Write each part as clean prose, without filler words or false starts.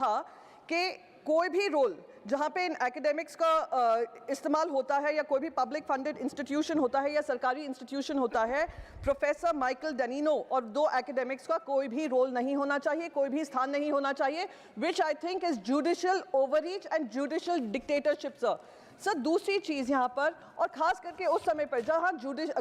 था कि कोई भी रोल जहाँ पे इन एकेडमिक्स का इस्तेमाल होता है या कोई भी पब्लिक फंडेड इंस्टीट्यूशन होता है या सरकारी इंस्टीट्यूशन होता है, प्रोफेसर माइकल डेनिनो और 2 एकेडमिक्स का कोई भी रोल नहीं होना चाहिए, कोई भी स्थान नहीं होना चाहिए, which I think is judicial overreach and judicial dictatorship sir. दूसरी चीज़ यहाँ पर, और ख़ास करके उस समय पर जहाँ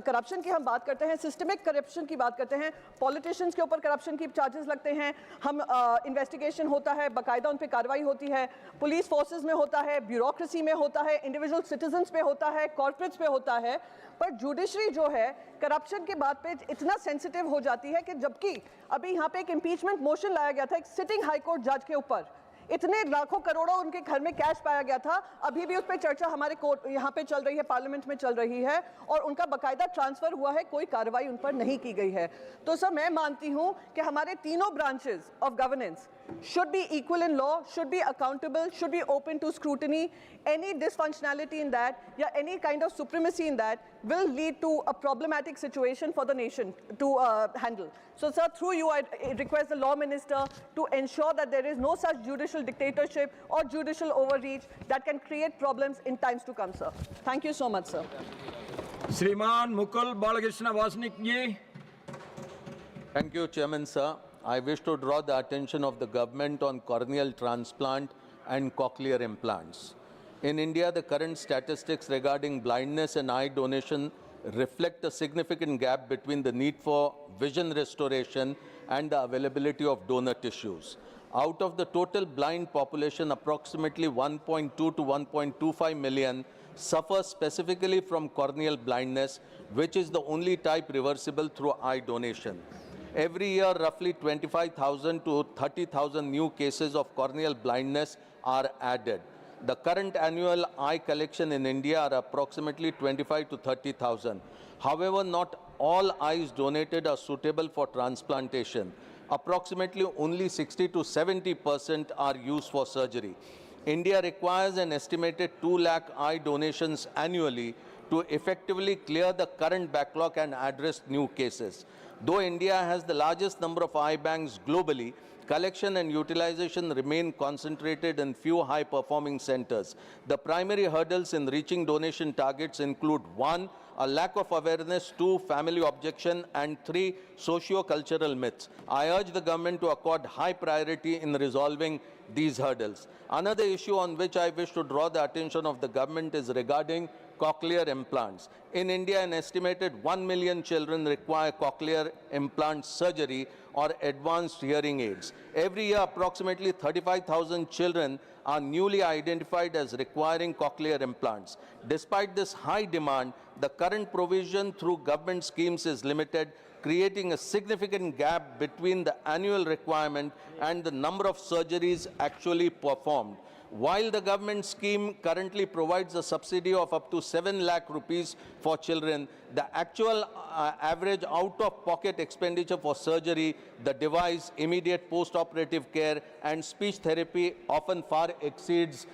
करप्शन की हम बात करते हैं, सिस्टमिक करप्शन की बात करते हैं, पॉलिटिशियंस के ऊपर करप्शन की चार्जेस लगते हैं, हम इन्वेस्टिगेशन होता है, बाकायदा उन पर कार्रवाई होती है, पुलिस फोर्सेस में होता है, ब्यूरोक्रेसी में होता है, इंडिविजुअल सिटीजन्स पे होता है, कॉर्पोरेट्स पे होता है, पर जुडिशरी जो है करप्शन के बात पे इतना सेंसिटिव हो जाती है कि जबकि अभी यहाँ पे एक इम्पीचमेंट मोशन लाया गया था एक सिटिंग हाईकोर्ट जज के ऊपर, इतने लाखों करोड़ों उनके घर में कैश पाया गया था, अभी भी उस पर चर्चा हमारे कोर्ट यहाँ पे चल रही है, पार्लियामेंट में चल रही है, और उनका बाकायदा ट्रांसफर हुआ है, कोई कार्रवाई उन पर नहीं की गई है। तो सर मैं मानती हूँ कि हमारे तीनों branches of governance should be equal in law, should be accountable, should be open to scrutiny. Any dysfunctionality in that, yeah, any kind of supremacy in that will lead to a problematic situation for the nation to handle. So sir, through you I request the law minister to ensure that there is no such judicial dictatorship or judicial overreach that can create problems in times to come, sir. Thank you so much, sir. Shriman Mukul Balakrishna Vasnik ji. Thank you, Chairman, sir. I wish to draw the attention of the government on corneal transplant and cochlear implants. In India, the current statistics regarding blindness and eye donation reflect a significant gap between the need for vision restoration and the availability of donor tissues. Out of the total blind population, approximately 1.2 to 1.25 million suffer specifically from corneal blindness, which is the only type reversible through eye donation. Every year, roughly 25,000 to 30,000 new cases of corneal blindness are added. The current annual eye collection in India are approximately 25 to 30,000. However, not all eyes donated are suitable for transplantation. Approximately only 60 to 70% are used for surgery. India requires an estimated 2 lakh eye donations annually to effectively clear the current backlog and address new cases. Though India has the largest number of eye banks globally, collection and utilization remain concentrated in few high-performing centers. The primary hurdles in reaching donation targets include 1, a lack of awareness, 2, family objection, and 3, socio-cultural myths. I urge the government to accord high priority in resolving these hurdles. Another issue on which I wish to draw the attention of the government is regarding cochlear implants. In India, an estimated 1 million children require cochlear implant surgery or advanced hearing aids. Every year, approximately 35,000 children are newly identified as requiring cochlear implants. Despite this high demand, the current provision through government schemes is limited, creating a significant gap between the annual requirement and the number of surgeries actually performed. While the government scheme currently provides a subsidy of up to 7 lakh rupees for children, the actual average out-of-pocket expenditure for surgery, the device, immediate post-operative care, and speech therapy often far exceeds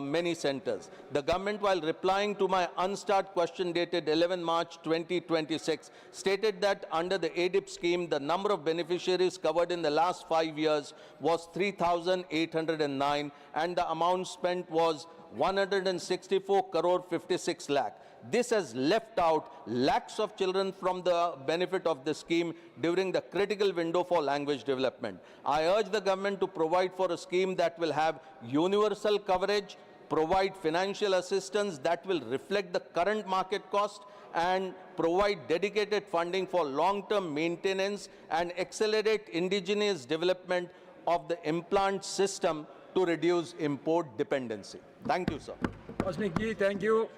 many centers. The government, while replying to my unstarred question dated 11 March 2026, stated that under the ADIP scheme, the number of beneficiaries covered in the last 5 years was 3,809 and the amount spent was 164 crore 56 lakh. This has left out lakhs of children from the benefit of the scheme during the critical window for language development. I urge the government to provide for a scheme that will have universal coverage, provide financial assistance that will reflect the current market cost, and provide dedicated funding for long-term maintenance and accelerate indigenous development of the implant system to reduce import dependency. Thank you, sir. Vasnik ji, thank you.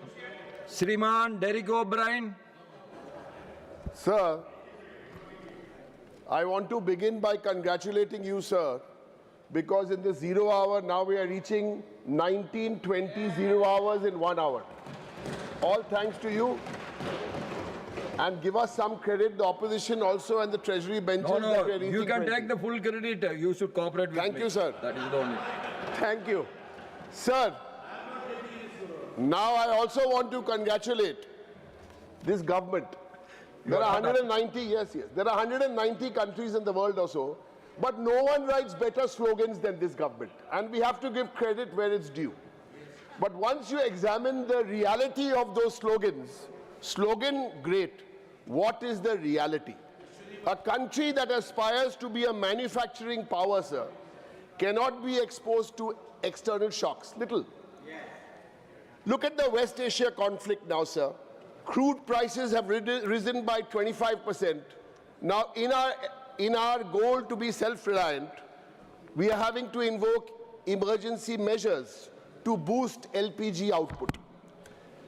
Shriman Derek O'Brien. Sir, I want to begin by congratulating you, sir, because in the 0 hour, now we are reaching 1920 0 hours in 1 hour. All thanks to you. And give us some credit, the opposition also and the treasury benches that we are reaching. You can take the full credit. You should cooperate with me. Thank you, sir. That is the only. Thank you. Sir, now I also want to congratulate this government. There are 190, yes, there are 190 countries in the world also But no one writes better slogans than this government. And we have to give credit where it's due. But once you examine the reality of those slogans, slogan great, what is the reality? A country that aspires to be a manufacturing power, sir, cannot be exposed to external shocks. Little. Look at the West Asia conflict now, sir. Crude prices have risen by 25%. Now, in our goal to be self-reliant, we are having to invoke emergency measures to boost LPG output.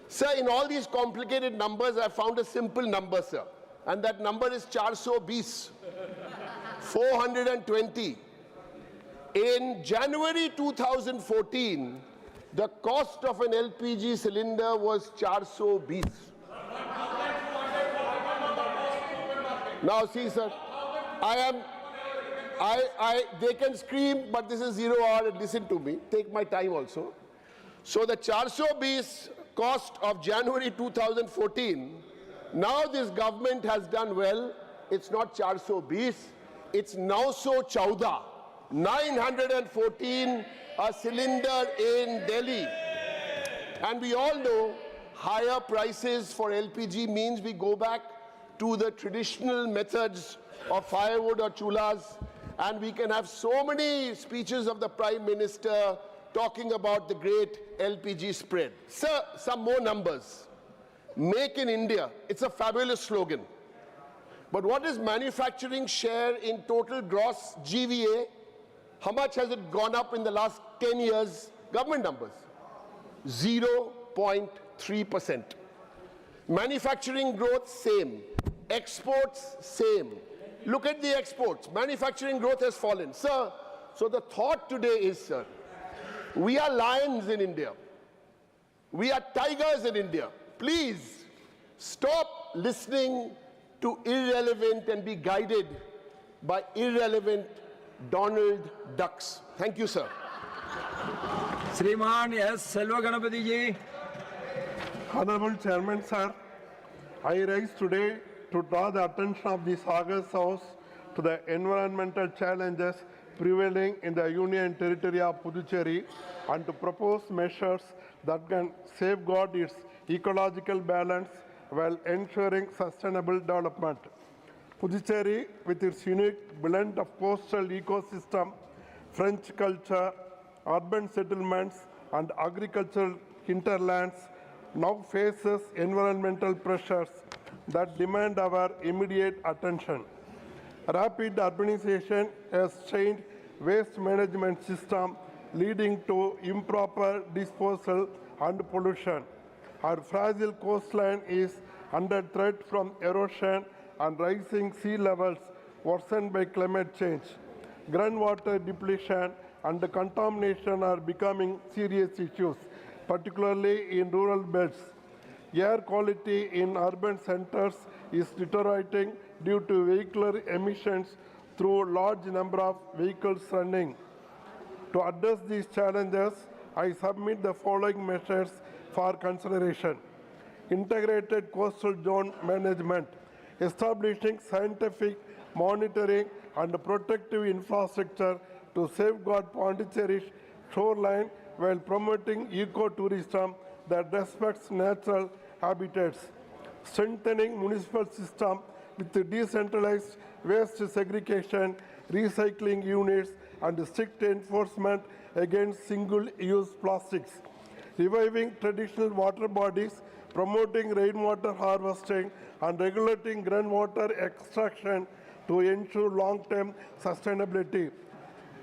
Sir, in all these complicated numbers, I found a simple number, sir. And that number is 420, 420. In January 2014, the cost of an LPG cylinder was 420. Now see, sir, they can scream, but this is 0 hour, and listen to me, take my time also. So the 420 cost of January 2014, now this government has done well. It's not 420, it's 914, 914 a cylinder in Delhi. And we all know higher prices for LPG means we go back to the traditional methods of firewood or chulas, and we can have so many speeches of the Prime Minister talking about the great LPG spread. Sir, some more numbers. Make in India, it's a fabulous slogan. But what is manufacturing share in total gross GVA? How much has it gone up in the last 10 years? Government numbers. 0.3%. Manufacturing growth, same. Exports, same. Look at the exports. Manufacturing growth has fallen. Sir, so the thought today is, sir, we are lions in India. We are tigers in India. Please stop listening to irrelevant and be guided by irrelevant Donald Ducks. Thank you, sir. श्रीमान S Selva Ganpati ji. Honorable Chairman, sir, I rise today to draw the attention of this August House to the environmental challenges prevailing in the Union Territory of Puducherry and to propose measures that can safeguard its ecological balance while ensuring sustainable development. Puducherry, with its unique blend of coastal ecosystem, French culture, urban settlements, and agricultural hinterlands, now faces environmental pressures that demand our immediate attention. Rapid urbanization has strained waste management system, leading to improper disposal and pollution. Our fragile coastline is under threat from erosion and rising sea levels worsened by climate change. Groundwater depletion and contamination are becoming serious issues, particularly in rural belts. Air quality in urban centers is deteriorating due to vehicular emissions through large number of vehicles running. To address these challenges, I submit the following measures for consideration. Integrated coastal zone management, establishing scientific monitoring and protective infrastructure to safeguard Pondicherry's shoreline while promoting ecotourism that respects natural habitats. Strengthening municipal system with decentralized waste segregation, recycling units, and strict enforcement against single-use plastics. Reviving traditional water bodies, promoting rainwater harvesting, and regulating groundwater extraction to ensure long-term sustainability.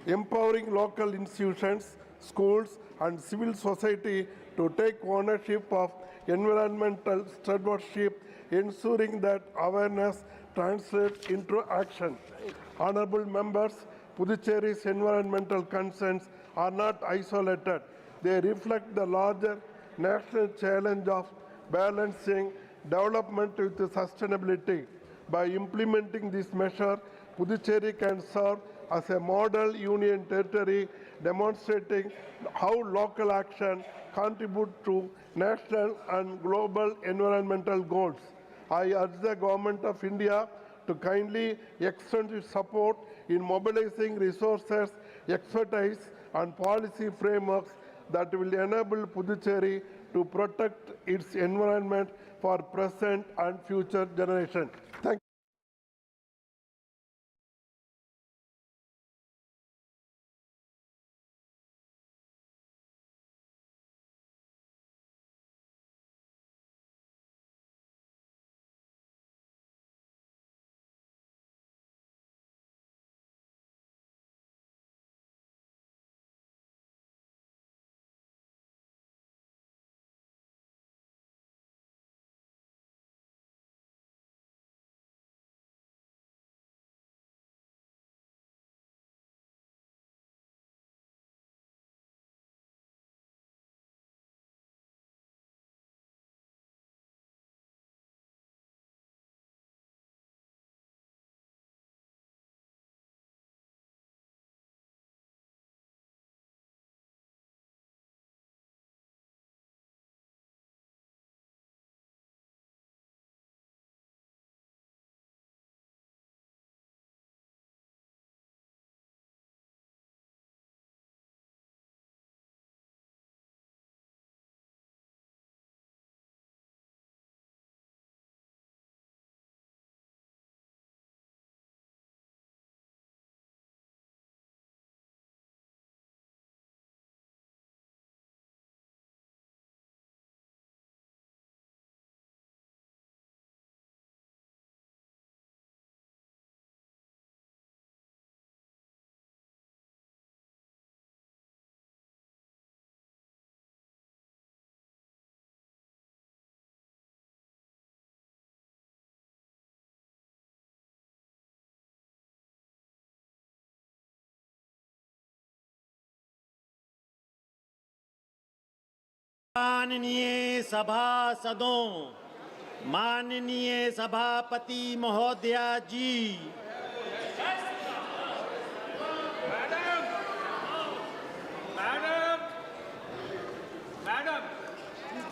Empowering local institutions, schools, and civil society to take ownership of environmental stewardship, ensuring that awareness translates into action. Honorable members, Puducherry's environmental concerns are not isolated. They reflect the larger national challenge of balancing development with sustainability. By implementing this measure, Puducherry can serve as a model union territory, demonstrating how local action contributes to national and global environmental goals. I urge the Government of India to kindly extend its support in mobilizing resources, expertise, and policy frameworks that will enable Puducherry to protect its environment for present and future generations. Thank you. माननीय सभासदों, माननीय सभापति महोदया जी,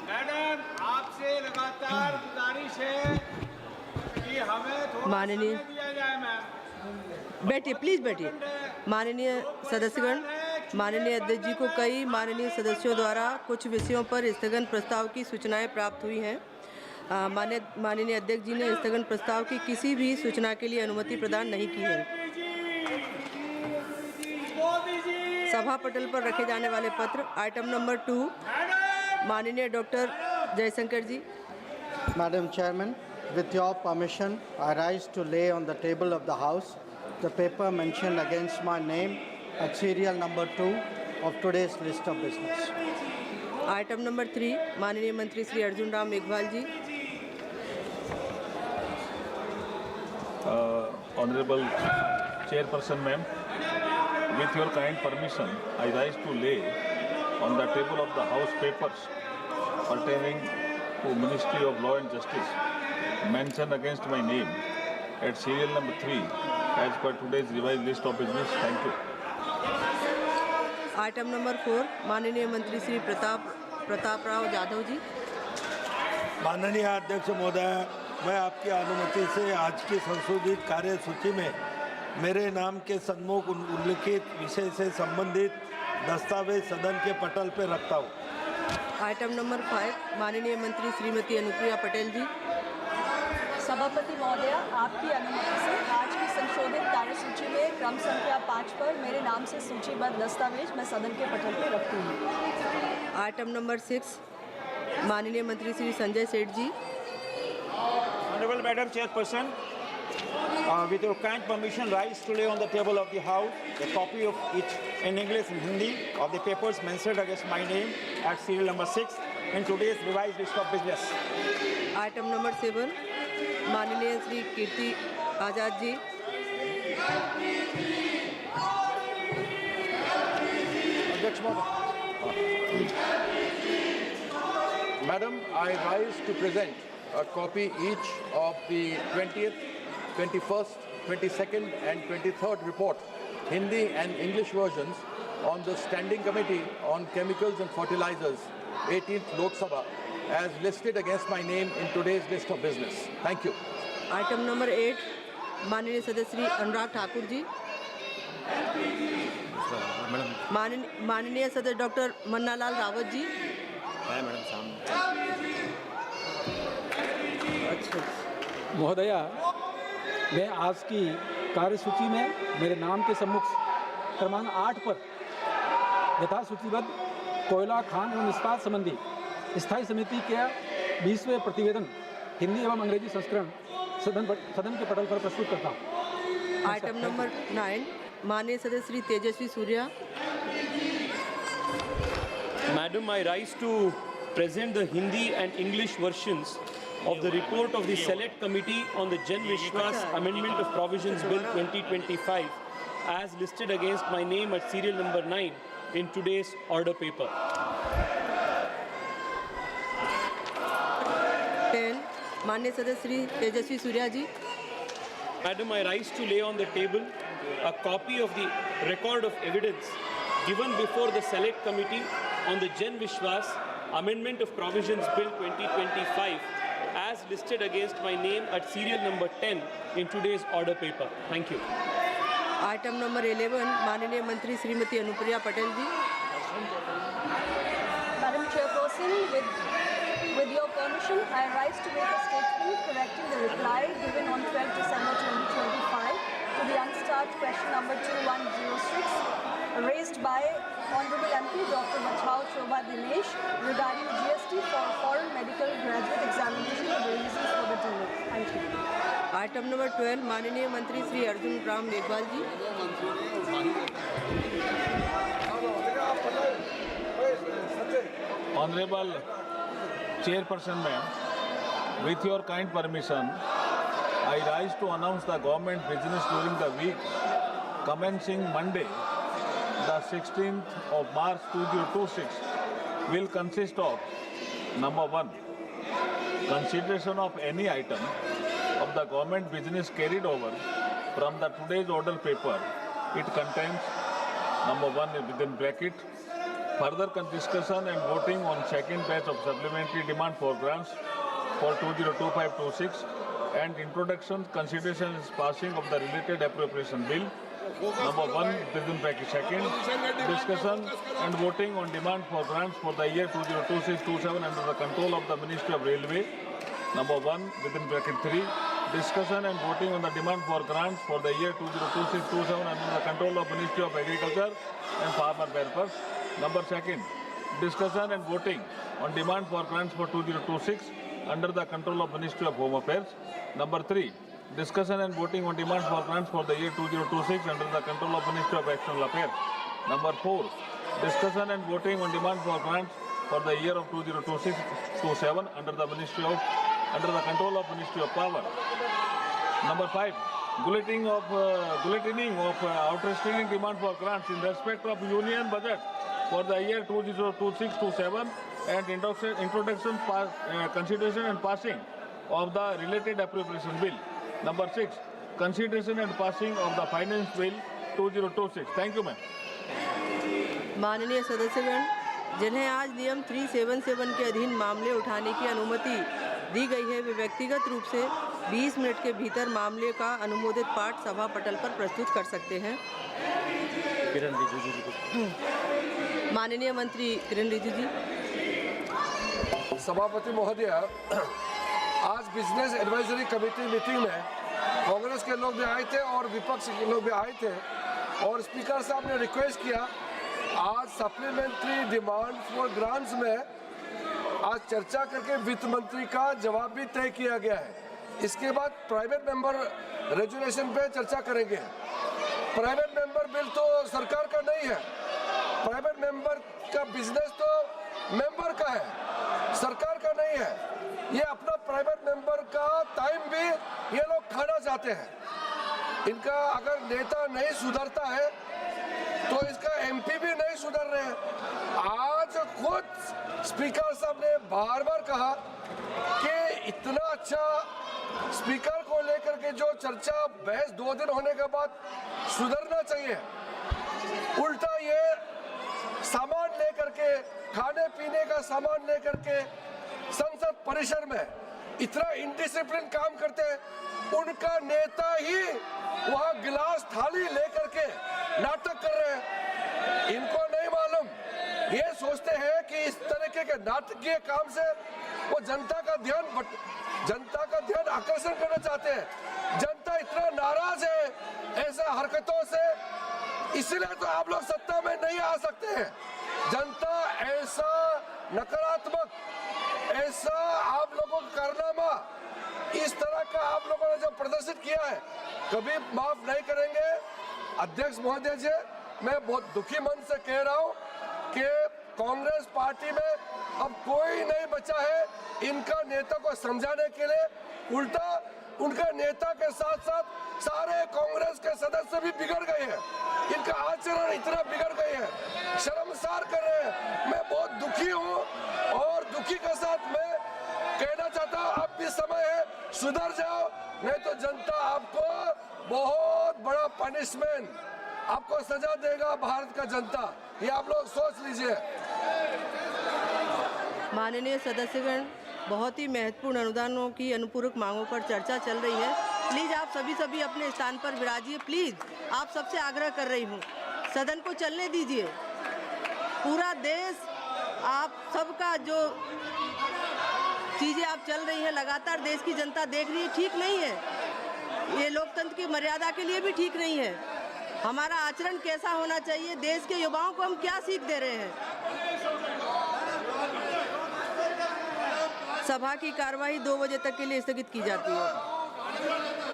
madam आपसे लगातार गुजारिश है कि हमें थोड़ा माननीय समय दिया जाए मैम। बैठिए, प्लीज बैठिए। माननीय सदस्यगण, माननीय अध्यक्ष जी को कई माननीय सदस्यों द्वारा कुछ विषयों पर स्थगन प्रस्ताव की सूचनाएं प्राप्त हुई हैं। माननीय अध्यक्ष जी ने स्थगन प्रस्ताव की किसी भी सूचना के लिए अनुमति प्रदान नहीं की है। सभा पटल पर रखे जाने वाले पत्र आइटम नंबर 2, माननीय doctor Jaishankar ji. Madam Chairman, with your permission, I rise to lay on the table of the House the paper mentioned against my name at serial number 2 of today's list of business. Item number 3, माननीय मंत्री श्री अर्जुन राम मेघवाल जी। Honorable Chairperson Ma'am, with your kind permission, I rise to lay on the table of the House papers pertaining to Ministry of Law and Justice mentioned against my name at serial number 3 as per today's revised list of business. Thank you. Item number 4, माननीय मंत्री श्री प्रताप राव जाधव जी। माननीय अध्यक्ष महोदय, मैं आपकी अनुमति से आज की संशोधित कार्यसूची में मेरे नाम के सन्मुख उल्लिखित विषय से संबंधित दस्तावेज सदन के पटल पर रखता हूँ। आइटम नंबर 5, माननीय मंत्री श्रीमती अनुप्रिया पटेल जी। सभापति महोदया, आपकी अनुमति से आज की संशोधित कार्यसूची में क्रम संख्या 5 पर मेरे नाम से सूचीबद्ध दस्तावेज मैं सदन के पटल पर रखती हूँ। आइटम नंबर 6, माननीय मंत्री श्री संजय सेठ जी। Honorable Madam Chairperson, with your kind permission, rise to lay on the table of the House a copy of each in English and Hindi of the papers mentioned against my name at serial number 6 in today's revised list of business. Item number 7, माननीय Shri Kirti Azad ji. Madam, I rise to present a copy each of the 20th, 21st, 22nd and 23rd report, Hindi and English versions on the Standing Committee on Chemicals and Fertilizers, 18th Lok Sabha, as listed against my name in today's list of business. Thank you. Item number 8, माननीय सदस्य श्री अनुराग ठाकुर जी, माननीय सदस्य doctor Mannalal Rawat ji, महोदया, मैं आज की कार्यसूची में मेरे नाम के सम्मुख क्रमांक 8 पर यथा सूचीबद्ध कोयला खान एवं इस्पात संबंधी स्थायी समिति के 20वें प्रतिवेदन हिंदी एवं अंग्रेजी संस्करण सदन के पटल पर प्रस्तुत करता हूँ। आइटम नंबर 9, माननीय सदस्य Shri Tejasvi Surya. Madam, I rise to present the Hindi and English versions of the report of the Select Committee on the Jan Vishwas Amendment of Provisions Bill 2025 as listed against my name at serial number 9 in today's order paper. 10, माननीय सदस्य श्री तेजस्वी सूर्या जी। Madam, I rise to lay on the table a copy of the record of evidence given before the Select Committee on the Jan Vishwas Amendment of Provisions Bill 2025 as listed against my name at serial number 10 in today's order paper. Thank you. Item number 11, माननीय मंत्री श्रीमती अनुप्रिया पटेल जी। Madam Chairperson, with your permission, I rise to make a statement correcting the reply given on 12 December 2025 to the unstarred question number 2106 raised by Honorable MP Dr. Bachao Shobha Dinesh regarding GST for foreign medical graduate examination and the reasons for the delay. Thank you. Item number 12, माननीय मंत्री श्री अर्जुन राम मेघवाल जी। Honorable Chairperson Ma'am, with your kind permission, I rise to announce the government business during the week commencing Monday, the 16th of March 2026 will consist of number 1, consideration of any item of the government business carried over from the today's order paper. It contains number 1 within bracket, further discussion and voting on second batch of supplementary demand for grants for 2025-26 and introduction, consideration and passing of the related appropriation bill. Number 1 within bracket second, discussion and voting on demand for grants for the year 2026-27 under the control of the Ministry of Railway. Number 1 within bracket 3, discussion and voting on the demand for grants for the year 2026-27 under the control of Ministry of Agriculture and Farmer Welfare. Number 2, discussion and voting on demand for grants for 2026 under the control of Ministry of Home Affairs. Number 3, discussion and voting on demand for grants for the year 2026 under the control of Ministry of External Affairs. Number 4, discussion and voting on demand for grants for the year of 2026-27 under the control of Ministry of Power. Number 5, bulleting of outstanding demand for grants in respect of union budget for the year 2026-27 and introduction, consideration and passing of the related appropriation bill. Number 6, consideration and passing of the finance bill 2026. Thank you, ma'am. माननीय सदस्यगण, जिन्हें आज नियम 377 के अधीन मामले उठाने की अनुमति दी गई है, वे व्यक्तिगत रूप से 20 मिनट के भीतर मामले का अनुमोदित पाठ सभा पटल पर प्रस्तुत कर सकते हैं। माननीय मंत्री किरण रिजिजू जी। सभापति महोदय, आज बिजनेस एडवाइजरी कमेटी मीटिंग में कांग्रेस के लोग भी आए थे और विपक्ष के लोग भी आए थे और स्पीकर साहब ने रिक्वेस्ट किया आज सप्लीमेंट्री डिमांड फॉर ग्रांट्स में आज चर्चा करके वित्त मंत्री का जवाब भी तय किया गया है। इसके बाद प्राइवेट मेंबर रेजुलेशन पे चर्चा करेंगे। प्राइवेट मेंबर बिल तो सरकार का नहीं है, प्राइवेट मेंबर का बिजनेस तो मेंबर का है, सरकार का नहीं है। ये अपना प्राइवेट मेंबर का टाइम भी ये लोग खाना चाहते हैं। इनका अगर नेता नहीं सुधरता है तो इसका एमपी भी नहीं सुधर रहे हैं। आज खुद स्पीकर साहब ने बार बार कहा कि इतना अच्छा स्पीकर को लेकर के जो चर्चा बहस 2 दिन होने के बाद सुधरना चाहिए, उल्टा ये सामान लेकर के, खाने पीने का सामान लेकर के संसद परिसर में इतना इनडिसिप्लिन काम करते हैं। उनका नेता ही वहां गिलास थाली लेकर के नाटक कर रहे हैं। इनको नहीं मालूम, ये सोचते हैं कि इस तरीके के नाटकीय काम से वो जनता का ध्यान आकर्षण करना चाहते हैं। जनता इतना नाराज है ऐसा हरकतों से, इसलिए तो आप लोग सत्ता में नहीं आ सकते हैं। जनता ऐसा नकारात्मक, ऐसा आप लोगों का कारनामा, इस तरह का आप लोगों ने जो प्रदर्शित किया है कभी माफ नहीं करेंगे। अध्यक्ष महोदय जी, मैं बहुत दुखी मन से कह रहा हूं कि कांग्रेस पार्टी में अब कोई नहीं बचा है इनका नेता को समझाने के लिए। उल्टा उनका नेता के साथ साथ सारे कांग्रेस के सदस्य भी बिगड़ गए हैं। इनका आचरण इतना बिगड़ गए हैं, शर्मसार कर रहे हैं। मैं बहुत दुखी हूं और दुखी के साथ मैं कहना चाहता हूं अब भी समय है, सुधर जाओ, नहीं तो जनता आपको बहुत बड़ा पनिशमेंट, आपको सजा देगा भारत का जनता, ये आप लोग सोच लीजिए। माननीय सदस्यगण, बहुत ही महत्वपूर्ण अनुदानों की अनुपूरक मांगों पर चर्चा चल रही है। प्लीज़ आप सभी अपने स्थान पर विराजिए। प्लीज़ आप सबसे आग्रह कर रही हूँ, सदन को चलने दीजिए। पूरा देश, आप सबका जो चीज़ें आप चल रही हैं लगातार देश की जनता देख रही है, ठीक नहीं है। ये लोकतंत्र की मर्यादा के लिए भी ठीक नहीं है। हमारा आचरण कैसा होना चाहिए, देश के युवाओं को हम क्या सीख दे रहे हैं। सभा की कार्यवाही 2 बजे तक के लिए स्थगित की जाती है।